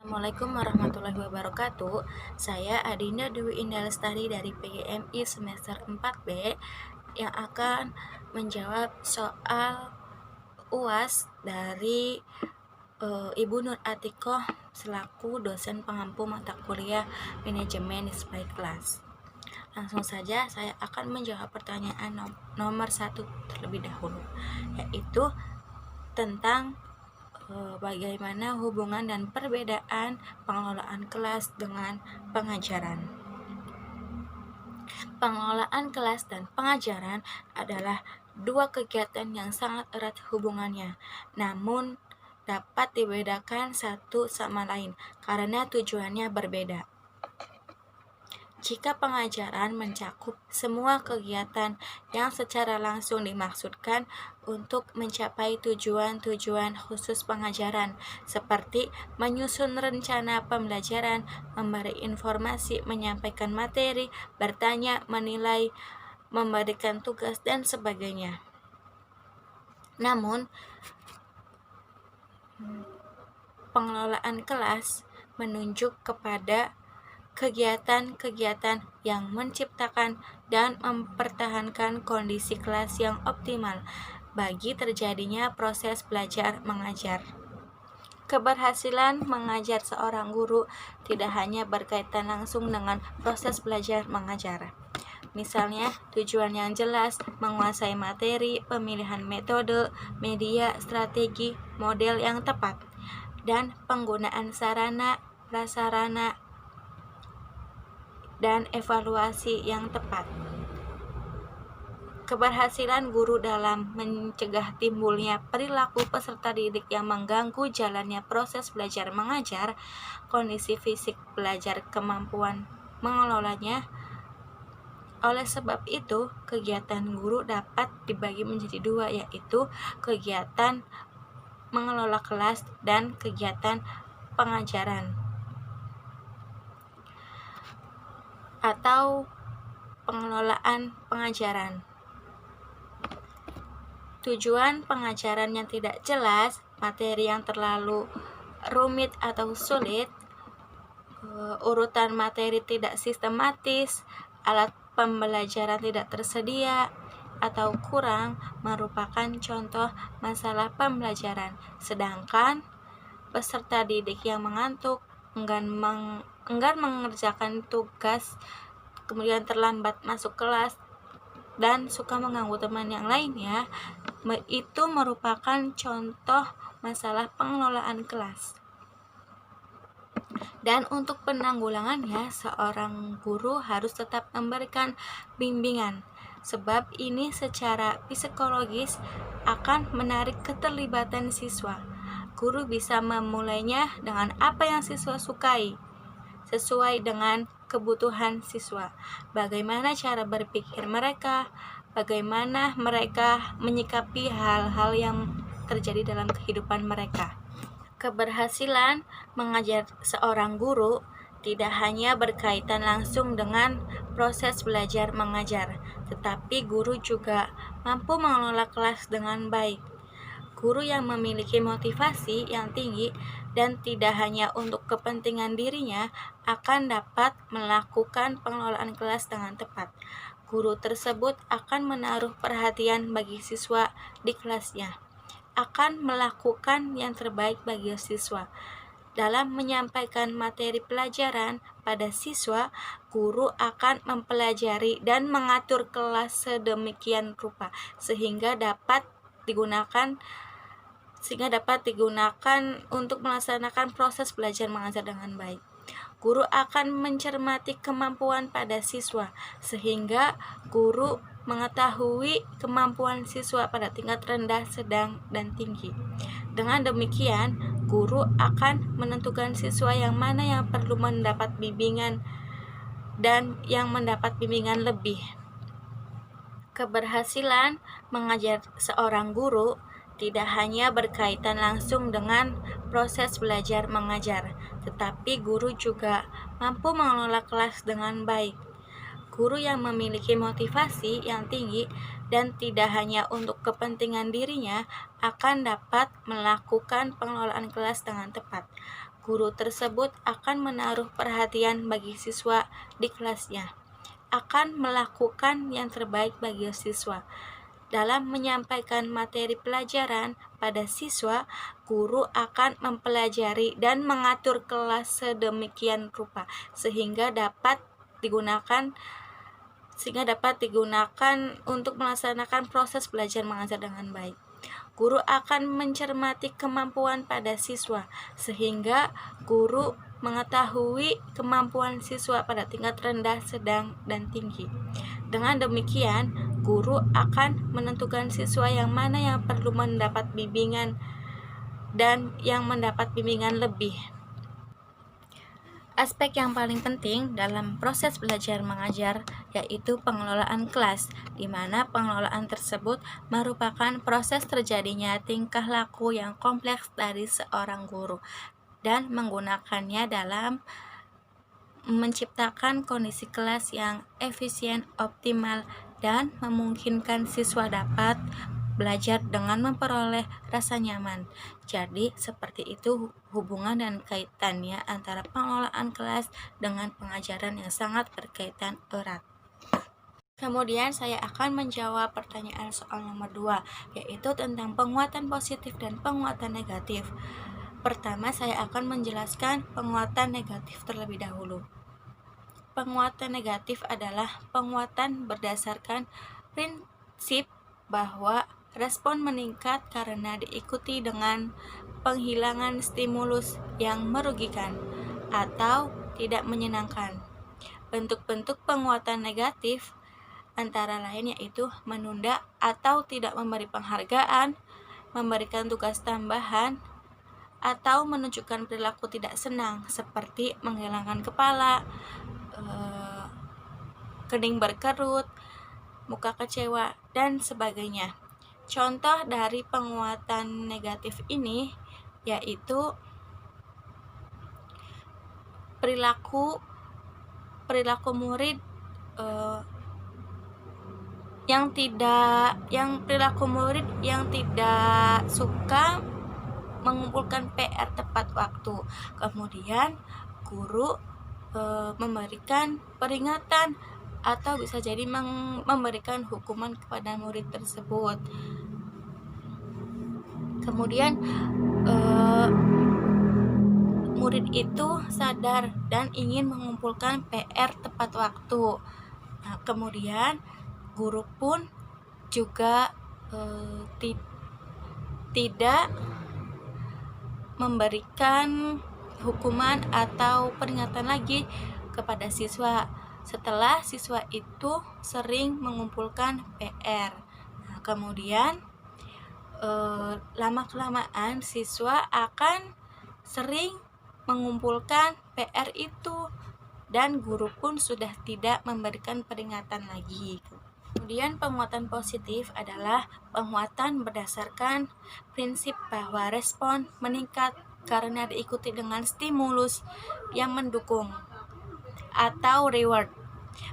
Assalamualaikum warahmatullahi wabarakatuh. Saya Adinda Dwi Indah Lestari dari PGMI semester 4B yang akan menjawab soal UAS dari Ibu Nur Atikoh selaku dosen pengampu mata kuliah Manajemen Display Kelas. Langsung saja saya akan menjawab pertanyaan nomor 1 terlebih dahulu, yaitu tentang bagaimana hubungan dan perbedaan pengelolaan kelas dengan pengajaran. Pengelolaan kelas dan pengajaran adalah dua kegiatan yang sangat erat hubungannya, namun dapat dibedakan satu sama lain karena tujuannya berbeda. Jika pengajaran mencakup semua kegiatan yang secara langsung dimaksudkan untuk mencapai tujuan-tujuan khusus pengajaran, seperti menyusun rencana pembelajaran, memberi informasi, menyampaikan materi, bertanya, menilai, memberikan tugas, dan sebagainya. Namun, pengelolaan kelas menunjuk kepada kegiatan-kegiatan yang menciptakan dan mempertahankan kondisi kelas yang optimal bagi terjadinya proses belajar mengajar. Keberhasilan mengajar seorang guru tidak hanya berkaitan langsung dengan proses belajar mengajar. Misalnya, tujuan yang jelas, menguasai materi, pemilihan metode, media, strategi, model yang tepat, dan penggunaan sarana, prasarana, dan evaluasi yang tepat. Keberhasilan guru dalam mencegah timbulnya perilaku peserta didik yang mengganggu jalannya proses belajar mengajar, kondisi fisik belajar, kemampuan mengelolanya. Oleh sebab itu, kegiatan guru dapat dibagi menjadi dua, yaitu kegiatan mengelola kelas dan kegiatan pengajaran atau pengelolaan pengajaran. Tujuan pengajaran yang tidak jelas, materi yang terlalu rumit atau sulit, urutan materi tidak sistematis, alat pembelajaran tidak tersedia atau kurang merupakan contoh masalah pembelajaran. Sedangkan peserta didik yang mengantuk, enggan mengerjakan tugas, kemudian terlambat masuk kelas, dan suka mengganggu teman yang lainnya, itu merupakan contoh masalah pengelolaan kelas. Dan untuk penanggulangannya, seorang guru harus tetap memberikan bimbingan, sebab ini secara psikologis akan menarik keterlibatan siswa. Guru bisa memulainya dengan apa yang siswa sukai, sesuai dengan kebutuhan siswa. Bagaimana cara berpikir mereka, bagaimana mereka menyikapi hal-hal yang terjadi dalam kehidupan mereka. Keberhasilan mengajar seorang guru tidak hanya berkaitan langsung dengan proses belajar mengajar, tetapi guru juga mampu mengelola kelas dengan baik. Guru yang memiliki motivasi yang tinggi dan tidak hanya untuk kepentingan dirinya akan dapat melakukan pengelolaan kelas dengan tepat. Guru tersebut akan menaruh perhatian bagi siswa di kelasnya, akan melakukan yang terbaik bagi siswa. Dalam menyampaikan materi pelajaran pada siswa, guru akan mempelajari dan mengatur kelas sedemikian rupa sehingga dapat digunakan untuk melaksanakan proses belajar mengajar dengan baik. Guru akan mencermati kemampuan pada siswa sehingga guru mengetahui kemampuan siswa pada tingkat rendah, sedang, dan tinggi. Dengan demikian, guru akan menentukan siswa yang mana yang perlu mendapat bimbingan dan yang mendapat bimbingan lebih. Keberhasilan mengajar seorang guru tidak hanya berkaitan langsung dengan proses belajar mengajar, tetapi guru juga mampu mengelola kelas dengan baik. Guru yang memiliki motivasi yang tinggi dan tidak hanya untuk kepentingan dirinya akan dapat melakukan pengelolaan kelas dengan tepat. guru tersebut akan menaruh perhatian bagi siswa di kelasnya, akan melakukan yang terbaik bagi siswa. Dalam menyampaikan materi pelajaran pada siswa, guru akan mempelajari dan mengatur kelas sedemikian rupa sehingga dapat digunakan untuk melaksanakan proses belajar mengajar dengan baik. Guru akan mencermati kemampuan pada siswa sehingga guru mengetahui kemampuan siswa pada tingkat rendah, sedang, dan tinggi. Dengan demikian, guru akan menentukan siswa yang mana yang perlu mendapat bimbingan dan yang mendapat bimbingan lebih. Aspek yang paling penting dalam proses belajar mengajar yaitu pengelolaan kelas, di mana pengelolaan tersebut merupakan proses terjadinya tingkah laku yang kompleks dari seorang guru dan menggunakannya dalam menciptakan kondisi kelas yang efisien, optimal, dan memungkinkan siswa dapat belajar dengan memperoleh rasa nyaman. Jadi, seperti itu hubungan dan kaitannya antara pengelolaan kelas dengan pengajaran yang sangat berkaitan erat. Kemudian saya akan menjawab pertanyaan soal nomor 2, yaitu tentang penguatan positif dan penguatan negatif. Pertama, saya akan menjelaskan penguatan negatif terlebih dahulu. Penguatan negatif adalah penguatan berdasarkan prinsip bahwa respon meningkat karena diikuti dengan penghilangan stimulus yang merugikan atau tidak menyenangkan. Bentuk-bentuk penguatan negatif antara lain yaitu menunda atau tidak memberi penghargaan, memberikan tugas tambahan, atau menunjukkan perilaku tidak senang seperti menggelengkan kepala, kening berkerut, muka kecewa, dan sebagainya. Contoh dari penguatan negatif ini yaitu perilaku murid yang tidak suka mengumpulkan PR tepat waktu. Kemudian guru memberikan peringatan atau bisa jadi memberikan hukuman kepada murid tersebut. Kemudian murid itu sadar dan ingin mengumpulkan PR tepat waktu. Nah, kemudian guru pun juga tidak memberikan hukuman atau peringatan lagi kepada siswa setelah siswa itu sering mengumpulkan PR. Nah, kemudian lama-kelamaan siswa akan sering mengumpulkan PR itu dan guru pun sudah tidak memberikan peringatan lagi. Kemudian penguatan positif adalah penguatan berdasarkan prinsip bahwa respon meningkat karena diikuti dengan stimulus yang mendukung atau reward.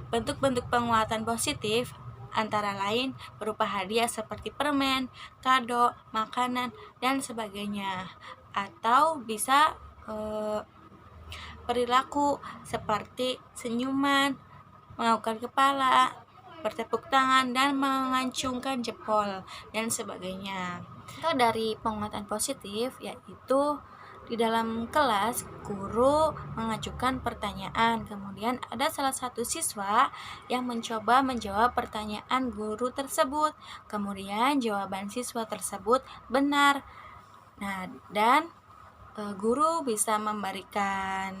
Bentuk-bentuk penguatan positif antara lain berupa hadiah seperti permen, kado, makanan, dan sebagainya. Atau bisa perilaku seperti senyuman, menganggukkan kepala, bertepuk tangan, dan mengacungkan jempol, dan sebagainya. Contoh dari penguatan positif yaitu di dalam kelas guru mengajukan pertanyaan, kemudian ada salah satu siswa yang mencoba menjawab pertanyaan guru tersebut, kemudian jawaban siswa tersebut benar. Nah, dan guru bisa memberikan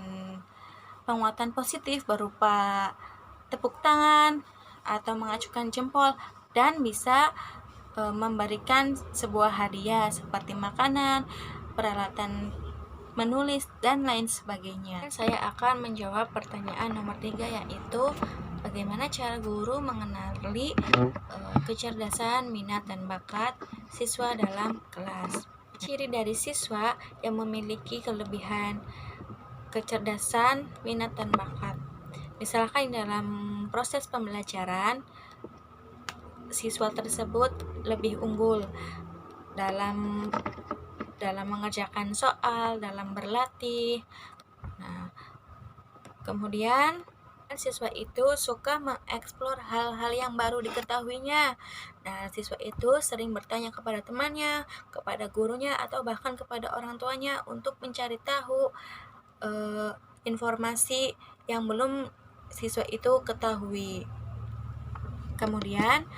penguatan positif berupa tepuk tangan atau mengacukan jempol, dan bisa memberikan sebuah hadiah seperti makanan, peralatan menulis, dan lain sebagainya. Saya akan menjawab pertanyaan nomor 3 yaitu bagaimana cara guru mengenali kecerdasan, minat, dan bakat siswa dalam kelas. Ciri dari siswa yang memiliki kelebihan kecerdasan, minat, dan bakat. Misalkan dalam proses pembelajaran siswa tersebut lebih unggul dalam dalam mengerjakan soal, dalam berlatih. Nah, kemudian siswa itu suka mengeksplor hal-hal yang baru diketahuinya. Nah, siswa itu sering bertanya kepada temannya, kepada gurunya, atau bahkan kepada orang tuanya untuk mencari tahu informasi yang belum siswa itu ketahui. Kemudian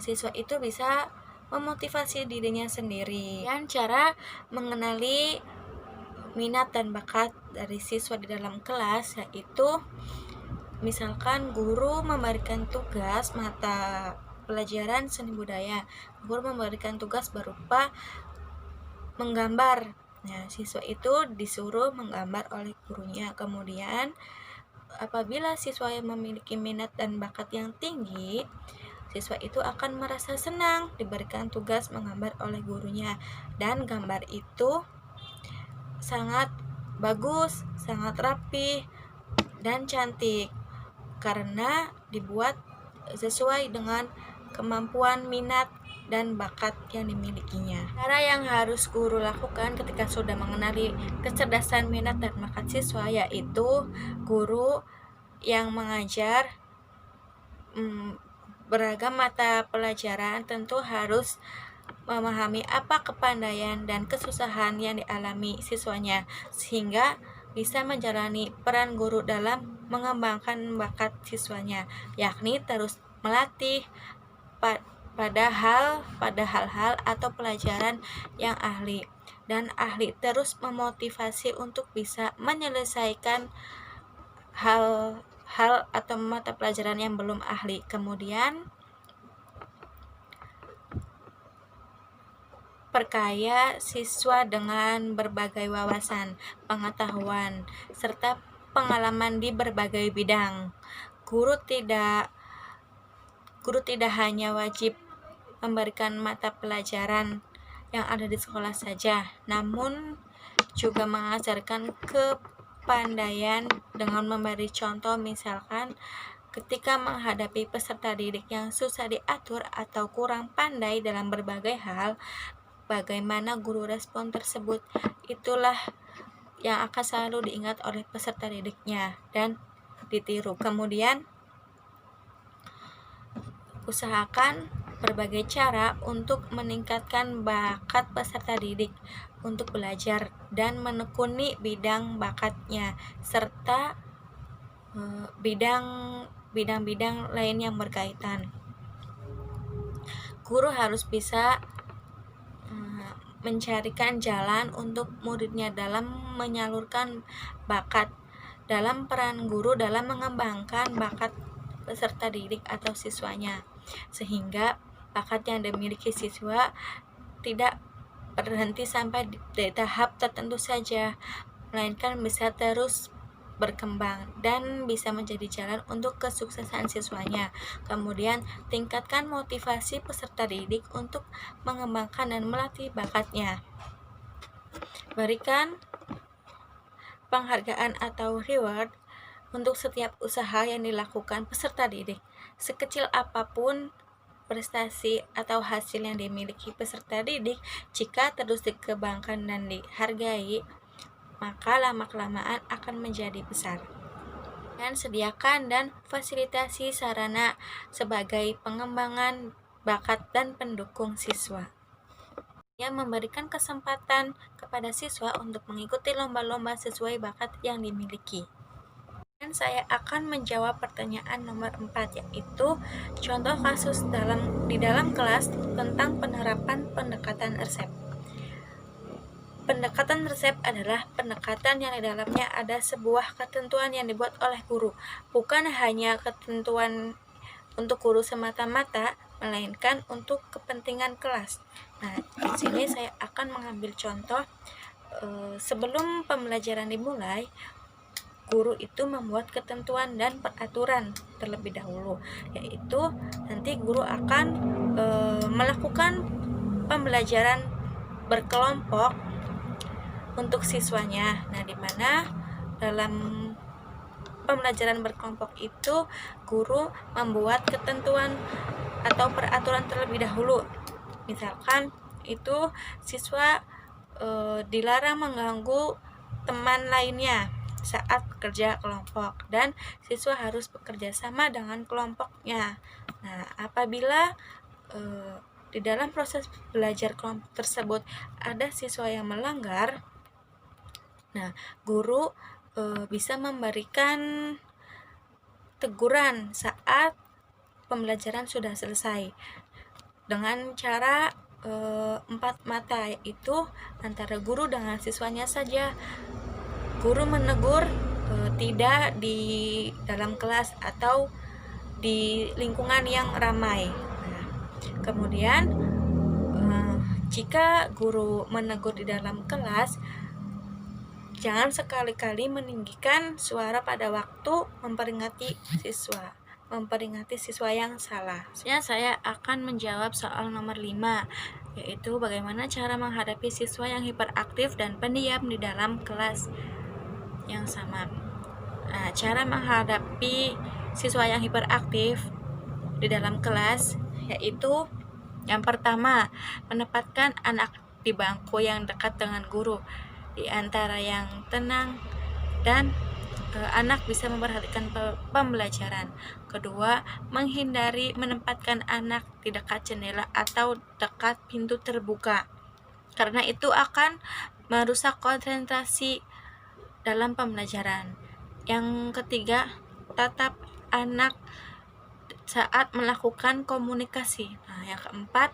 siswa itu bisa memotivasi dirinya sendiri. Dan cara mengenali minat dan bakat dari siswa di dalam kelas yaitu misalkan guru memberikan tugas mata pelajaran seni budaya. Guru memberikan tugas berupa menggambar. Nah, siswa itu disuruh menggambar oleh gurunya. Kemudian apabila siswa yang memiliki minat dan bakat yang tinggi, siswa itu akan merasa senang diberikan tugas menggambar oleh gurunya, dan gambar itu sangat bagus, sangat rapi dan cantik karena dibuat sesuai dengan kemampuan, minat, dan bakat yang dimilikinya. Cara yang harus guru lakukan ketika sudah mengenali kecerdasan, minat, dan bakat siswa yaitu guru yang mengajar beragam mata pelajaran tentu harus memahami apa kepandaian dan kesusahan yang dialami siswanya sehingga bisa menjalani peran guru dalam mengembangkan bakat siswanya, yakni terus melatih pada hal-hal atau pelajaran yang ahli, dan ahli terus memotivasi untuk bisa menyelesaikan hal atau mata pelajaran yang belum ahli. Kemudian perkaya siswa dengan berbagai wawasan, pengetahuan, serta pengalaman di berbagai bidang. Guru tidak hanya wajib memberikan mata pelajaran yang ada di sekolah saja, namun juga mengajarkan kepandaian dengan memberi contoh, misalkan ketika menghadapi peserta didik yang susah diatur atau kurang pandai dalam berbagai hal, bagaimana guru respon tersebut. Itulah yang akan selalu diingat oleh peserta didiknya dan ditiru. Kemudian usahakan berbagai cara untuk meningkatkan bakat peserta didik untuk belajar dan menekuni bidang bakatnya serta bidang-bidang lain yang berkaitan. Guru harus bisa mencarikan jalan untuk muridnya dalam menyalurkan bakat. Dalam peran guru dalam mengembangkan bakat peserta didik atau siswanya, sehingga bakat yang dimiliki siswa tidak berhenti sampai di tahap tertentu saja, melainkan bisa terus berkembang dan bisa menjadi jalan untuk kesuksesan siswanya. Kemudian tingkatkan motivasi peserta didik untuk mengembangkan dan melatih bakatnya. Berikan penghargaan atau reward untuk setiap usaha yang dilakukan peserta didik. Sekecil apapun prestasi atau hasil yang dimiliki peserta didik, jika terus dikembangkan dan dihargai, maka lama-kelamaan akan menjadi besar. Dan sediakan dan fasilitasi sarana sebagai pengembangan bakat dan pendukung siswa. Yang memberikan kesempatan kepada siswa untuk mengikuti lomba-lomba sesuai bakat yang dimiliki. Dan saya akan menjawab pertanyaan nomor 4, yaitu contoh kasus di dalam kelas tentang penerapan pendekatan resep. Pendekatan resep adalah pendekatan yang di dalamnya ada sebuah ketentuan yang dibuat oleh guru, bukan hanya ketentuan untuk guru semata-mata, melainkan untuk kepentingan kelas. Nah, di sini saya akan mengambil contoh sebelum pembelajaran dimulai, guru itu membuat ketentuan dan peraturan terlebih dahulu, yaitu nanti guru akan melakukan pembelajaran berkelompok untuk siswanya. Nah, di mana dalam pembelajaran berkelompok itu guru membuat ketentuan atau peraturan terlebih dahulu. Misalkan itu siswa dilarang mengganggu teman lainnya saat bekerja kelompok, dan siswa harus bekerja sama dengan kelompoknya. Nah, apabila di dalam proses belajar kelompok tersebut ada siswa yang melanggar, nah guru bisa memberikan teguran saat pembelajaran sudah selesai dengan cara 4 mata, yaitu antara guru dengan siswanya saja. Guru menegur tidak di dalam kelas atau di lingkungan yang ramai. Nah, kemudian jika guru menegur di dalam kelas, jangan sekali-kali meninggikan suara pada waktu memperingati siswa yang salah. Saya akan menjawab soal nomor 5, yaitu bagaimana cara menghadapi siswa yang hiperaktif dan pendiam di dalam kelas yang sama. Nah, cara menghadapi siswa yang hiperaktif di dalam kelas yaitu yang pertama, menempatkan anak di bangku yang dekat dengan guru, di antara yang tenang dan anak bisa memperhatikan pembelajaran. Kedua, menghindari menempatkan anak di dekat jendela atau dekat pintu terbuka, karena itu akan merusak konsentrasi dalam pembelajaran. Yang ketiga, tatap anak saat melakukan komunikasi. Nah, yang keempat,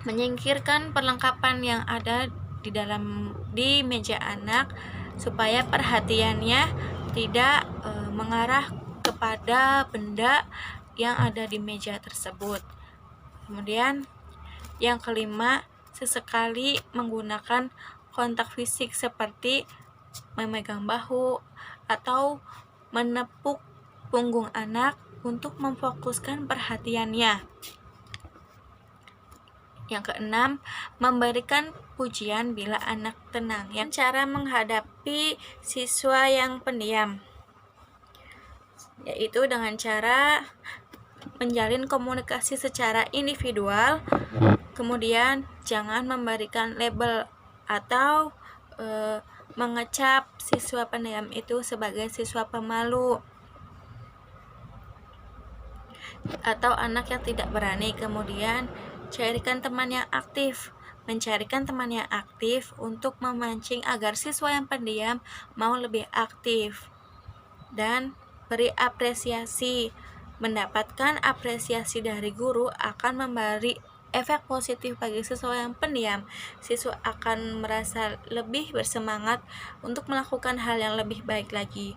menyingkirkan perlengkapan yang ada di meja anak supaya perhatiannya tidak mengarah kepada benda yang ada di meja tersebut. Kemudian yang kelima, sesekali menggunakan kontak fisik seperti memegang bahu atau menepuk punggung anak untuk memfokuskan perhatiannya. Yang keenam, memberikan pujian bila anak tenang. Yang cara menghadapi siswa yang pendiam, yaitu dengan cara menjalin komunikasi secara individual, kemudian jangan memberikan label atau mengecap siswa pendiam itu sebagai siswa pemalu atau anak yang tidak berani. Kemudian mencarikan teman yang aktif untuk memancing agar siswa yang pendiam mau lebih aktif. Dan beri apresiasi. Mendapatkan apresiasi dari guru akan memberi efek positif bagi siswa yang pendiam. Siswa akan merasa lebih bersemangat untuk melakukan hal yang lebih baik lagi.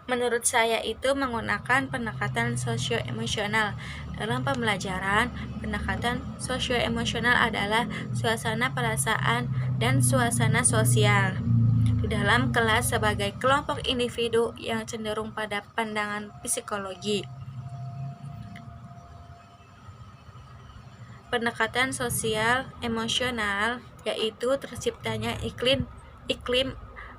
Menurut saya itu menggunakan pendekatan sosioemosional. Dalam pembelajaran, pendekatan sosioemosional adalah suasana perasaan dan suasana sosial di dalam kelas sebagai kelompok individu yang cenderung pada pandangan psikologi. Pendekatan sosial emosional yaitu terciptanya iklim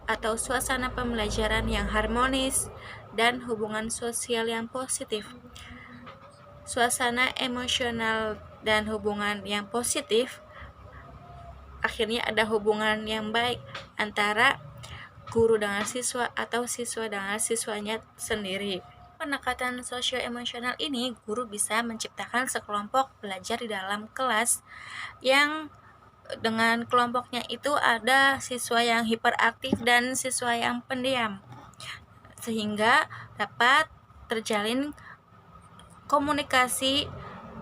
atau suasana pembelajaran yang harmonis dan hubungan sosial yang positif. Suasana emosional dan hubungan yang positif akhirnya ada hubungan yang baik antara guru dengan siswa atau siswa dengan siswanya sendiri. Pendekatan sosioemosional ini, guru bisa menciptakan sekelompok belajar di dalam kelas yang dengan kelompoknya itu ada siswa yang hiperaktif dan siswa yang pendiam, sehingga dapat terjalin komunikasi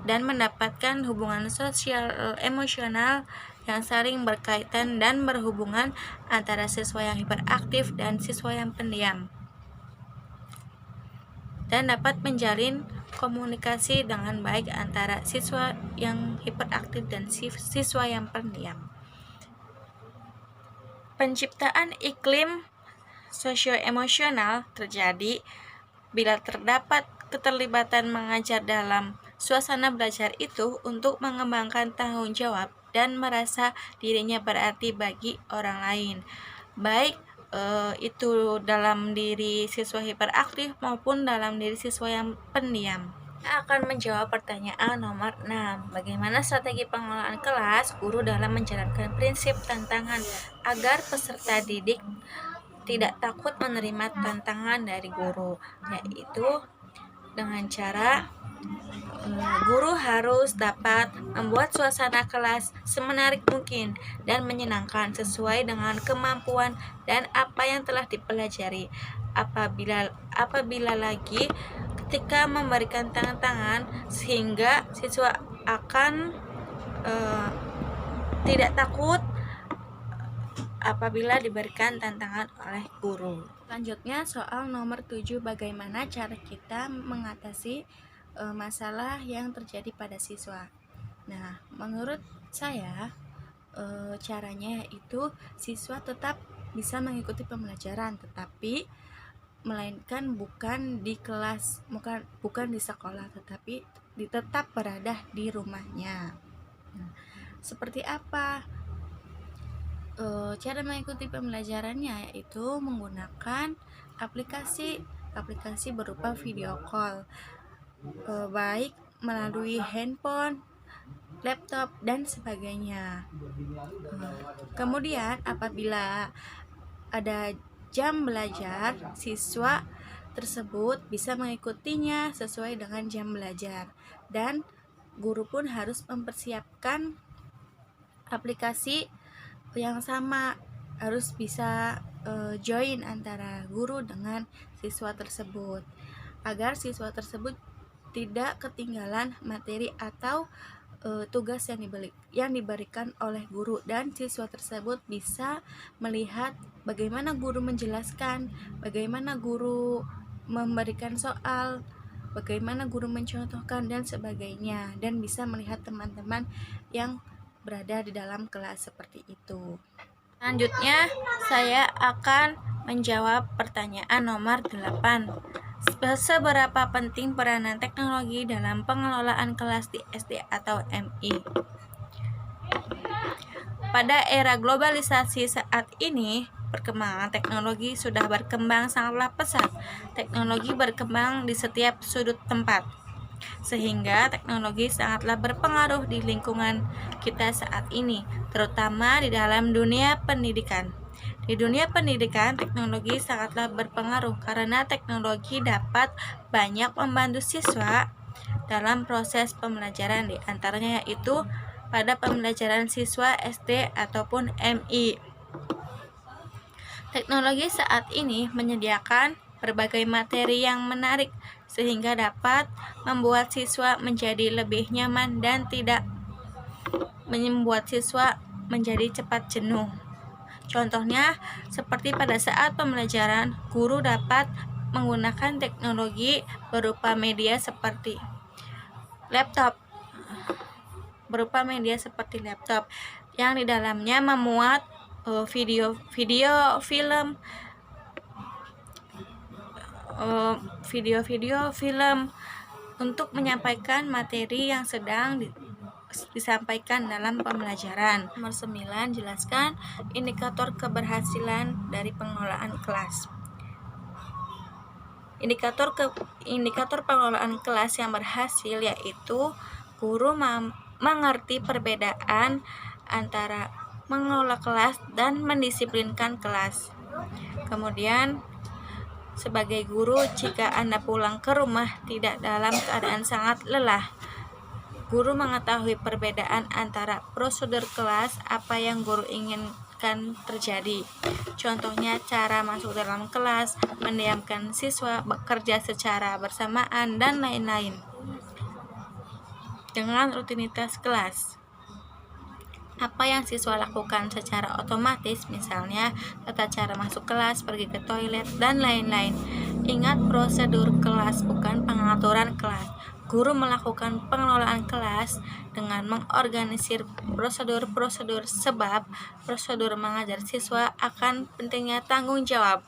dan mendapatkan hubungan sosial emosional yang saling berkaitan dan berhubungan antara siswa yang hiperaktif dan siswa yang pendiam, dan dapat menjalin komunikasi dengan baik antara siswa yang hiperaktif dan siswa yang pendiam. Penciptaan iklim sosioemosional terjadi bila terdapat keterlibatan mengajar dalam suasana belajar itu untuk mengembangkan tanggung jawab dan merasa dirinya berarti bagi orang lain, baik itu dalam diri siswa hiperaktif maupun dalam diri siswa yang pendiam. Akan menjawab pertanyaan nomor 6. Bagaimana strategi pengelolaan kelas guru dalam menjalankan prinsip tantangan agar peserta didik tidak takut menerima tantangan dari guru, yaitu dengan cara guru harus dapat membuat suasana kelas semenarik mungkin dan menyenangkan sesuai dengan kemampuan dan apa yang telah dipelajari. Apabila lagi ketika memberikan tantangan sehingga siswa akan tidak takut apabila diberikan tantangan oleh guru. Selanjutnya soal nomor 7, bagaimana cara kita mengatasi masalah yang terjadi pada siswa. Nah, menurut saya caranya itu siswa tetap bisa mengikuti pembelajaran, tetapi melainkan bukan di kelas, bukan di sekolah, tetapi tetap berada di rumahnya. Nah, seperti apa cara mengikuti pembelajarannya, yaitu menggunakan aplikasi berupa video call, baik melalui handphone, laptop, dan sebagainya. Kemudian apabila ada jam belajar, siswa tersebut bisa mengikutinya sesuai dengan jam belajar, dan guru pun harus mempersiapkan aplikasi yang sama, harus bisa join antara guru dengan siswa tersebut agar siswa tersebut tidak ketinggalan materi atau tugas yang diberikan oleh guru, dan siswa tersebut bisa melihat bagaimana guru menjelaskan, bagaimana guru memberikan soal, bagaimana guru mencontohkan dan sebagainya, dan bisa melihat teman-teman yang berada di dalam kelas seperti itu. Selanjutnya saya akan menjawab pertanyaan nomor 8. Seberapa penting peranan teknologi dalam pengelolaan kelas di SD atau MI? Pada era globalisasi saat ini, perkembangan teknologi sudah berkembang sangatlah pesat. Teknologi berkembang di setiap sudut tempat, sehingga teknologi sangatlah berpengaruh di lingkungan kita saat ini, terutama di dalam dunia pendidikan. Di dunia pendidikan, teknologi sangatlah berpengaruh karena teknologi dapat banyak membantu siswa dalam proses pembelajaran, di antaranya yaitu pada pembelajaran siswa SD ataupun MI. Teknologi saat ini menyediakan berbagai materi yang menarik sehingga dapat membuat siswa menjadi lebih nyaman dan tidak membuat siswa menjadi cepat jenuh. Contohnya, seperti pada saat pembelajaran, guru dapat menggunakan teknologi berupa media seperti laptop, yang di dalamnya memuat video, film untuk menyampaikan materi yang sedang disampaikan dalam pembelajaran. Nomor 9, jelaskan indikator keberhasilan dari pengelolaan kelas. Indikator pengelolaan kelas yang berhasil yaitu guru mengerti perbedaan antara mengelola kelas dan mendisiplinkan kelas. Kemudian, sebagai guru, jika Anda pulang ke rumah tidak dalam keadaan sangat lelah, guru mengetahui perbedaan antara prosedur kelas, apa yang guru inginkan terjadi. Contohnya, cara masuk dalam kelas, mendiamkan siswa, bekerja secara bersamaan, dan lain-lain. Dengan rutinitas kelas, apa yang siswa lakukan secara otomatis, misalnya tata cara masuk kelas, pergi ke toilet, dan lain-lain. Ingat, prosedur kelas bukan pengaturan kelas. Guru melakukan pengelolaan kelas dengan mengorganisir prosedur-prosedur, sebab prosedur mengajar siswa akan pentingnya tanggung jawab.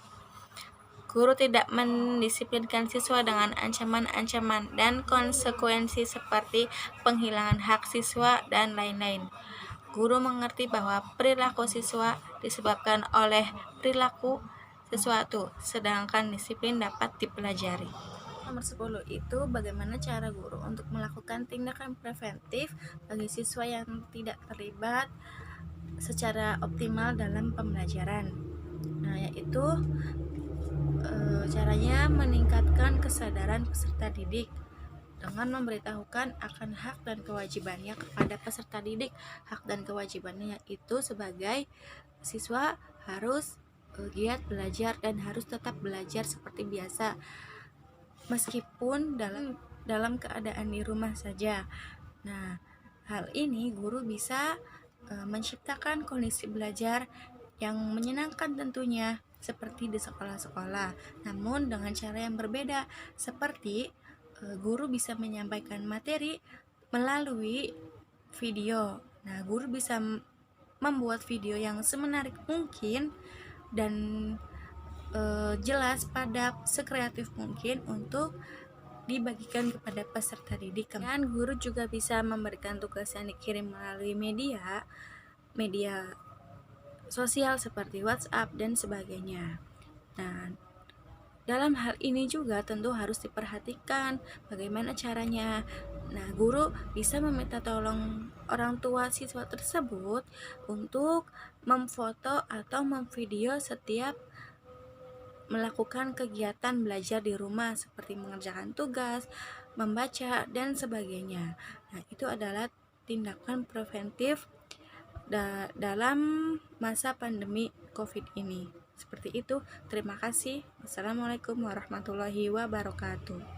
Guru tidak mendisiplinkan siswa dengan ancaman-ancaman dan konsekuensi seperti penghilangan hak siswa dan lain-lain. Guru mengerti bahwa perilaku siswa disebabkan oleh perilaku sesuatu, sedangkan disiplin dapat dipelajari. nomor 10 itu bagaimana cara guru untuk melakukan tindakan preventif bagi siswa yang tidak terlibat secara optimal dalam pembelajaran. Nah, yaitu caranya meningkatkan kesadaran peserta didik dengan memberitahukan akan hak dan kewajibannya kepada peserta didik. Hak dan kewajibannya yaitu sebagai siswa harus giat belajar dan harus tetap belajar seperti biasa meskipun dalam keadaan di rumah saja. Nah, hal ini guru bisa menciptakan kondisi belajar yang menyenangkan tentunya seperti di sekolah-sekolah, namun dengan cara yang berbeda, seperti guru bisa menyampaikan materi melalui video. Nah, guru bisa membuat video yang semenarik mungkin dan jelas, padat, sekreatif mungkin untuk dibagikan kepada peserta didik. Dan guru juga bisa memberikan tugas yang dikirim melalui media sosial seperti WhatsApp dan sebagainya. Nah, dalam hal ini juga tentu harus diperhatikan bagaimana caranya. Nah, guru bisa meminta tolong orang tua siswa tersebut untuk memfoto atau memvideo setiap melakukan kegiatan belajar di rumah seperti mengerjakan tugas, membaca, dan sebagainya. Nah, itu adalah tindakan preventif dalam masa pandemi COVID ini. Seperti itu. Terima kasih. Wassalamualaikum warahmatullahi wabarakatuh.